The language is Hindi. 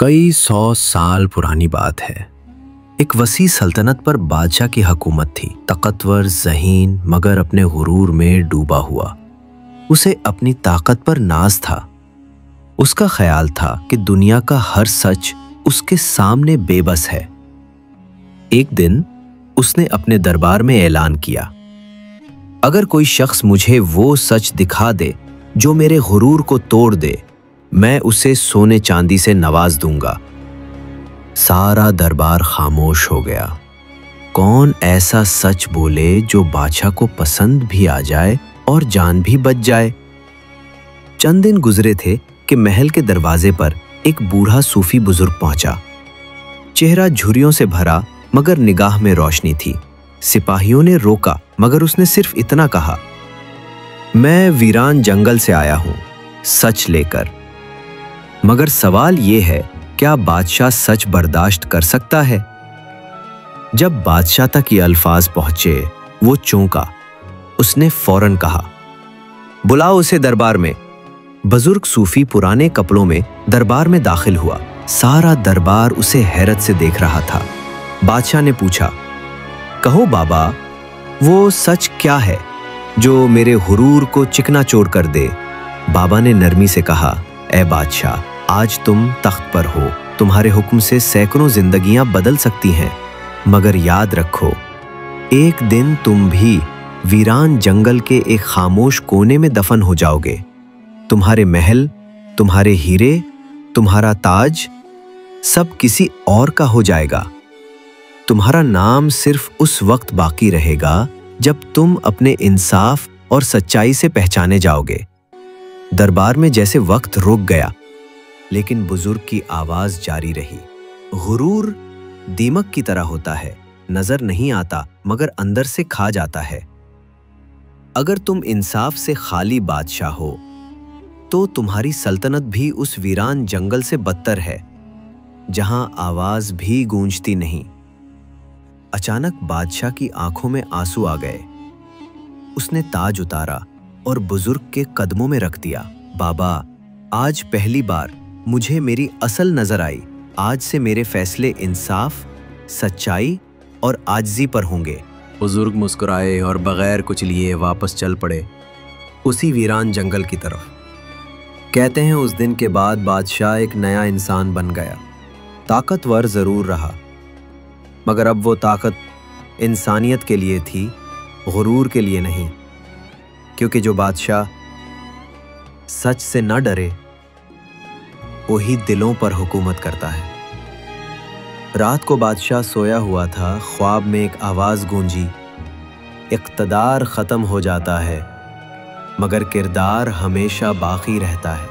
कई सौ साल पुरानी बात है। एक वसी सल्तनत पर बादशाह की हुकूमत थी। ताकतवर, ज़हीन, मगर अपने गुरूर में डूबा हुआ। उसे अपनी ताकत पर नाज था। उसका ख्याल था कि दुनिया का हर सच उसके सामने बेबस है। एक दिन उसने अपने दरबार में ऐलान किया, अगर कोई शख्स मुझे वो सच दिखा दे जो मेरे गुरूर को तोड़ दे, मैं उसे सोने चांदी से नवाज दूंगा। सारा दरबार खामोश हो गया। कौन ऐसा सच बोले जो बादशाह को पसंद भी आ जाए और जान भी बच जाए। चंद दिन गुजरे थे कि महल के दरवाजे पर एक बूढ़ा सूफी बुजुर्ग पहुंचा। चेहरा झुर्रियों से भरा, मगर निगाह में रोशनी थी। सिपाहियों ने रोका, मगर उसने सिर्फ इतना कहा, मैं वीरान जंगल से आया हूं सच लेकर। मगर सवाल यह है, क्या बादशाह सच बर्दाश्त कर सकता है? जब बादशाह तक ये अल्फाज पहुंचे, वो चौंका। उसने फौरन कहा, बुलाओ उसे दरबार में। बुजुर्ग सूफी पुराने कपड़ों में दरबार में दाखिल हुआ। सारा दरबार उसे हैरत से देख रहा था। बादशाह ने पूछा, कहो बाबा, वो सच क्या है जो मेरे हुरूर को चिकनाचूर कर दे? बाबा ने नरमी से कहा, ए बादशाह, आज तुम तख्त पर हो। तुम्हारे हुक्म से सैकड़ों जिंदगियां बदल सकती हैं, मगर याद रखो, एक दिन तुम भी वीरान जंगल के एक खामोश कोने में दफन हो जाओगे। तुम्हारे महल, तुम्हारे हीरे, तुम्हारा ताज, सब किसी और का हो जाएगा। तुम्हारा नाम सिर्फ उस वक्त बाकी रहेगा जब तुम अपने इंसाफ और सच्चाई से पहचाने जाओगे। दरबार में जैसे वक्त रुक गया, लेकिन बुजुर्ग की आवाज जारी रही। गुरूर दीमक की तरह होता है, नजर नहीं आता मगर अंदर से खा जाता है। अगर तुम इंसाफ से खाली बादशाह हो, तो तुम्हारी सल्तनत भी उस वीरान जंगल से बदतर है, जहां आवाज भी गूंजती नहीं। अचानक बादशाह की आंखों में आंसू आ गए। उसने ताज उतारा और बुजुर्ग के कदमों में रख दिया। बाबा, आज पहली बार मुझे मेरी असल नजर आई। आज से मेरे फैसले इंसाफ, सच्चाई और आजिज़ी पर होंगे। बुजुर्ग मुस्कुराए और बगैर कुछ लिए वापस चल पड़े, उसी वीरान जंगल की तरफ। कहते हैं उस दिन के बाद बादशाह एक नया इंसान बन गया। ताकतवर जरूर रहा, मगर अब वो ताकत इंसानियत के लिए थी, गुरूर के लिए नहीं। क्योंकि जो बादशाह सच से न डरे, वही दिलों पर हुकूमत करता है। रात को बादशाह सोया हुआ था। ख्वाब में एक आवाज गूंजी, इक़्तिदार खत्म हो जाता है, मगर किरदार हमेशा बाकी रहता है।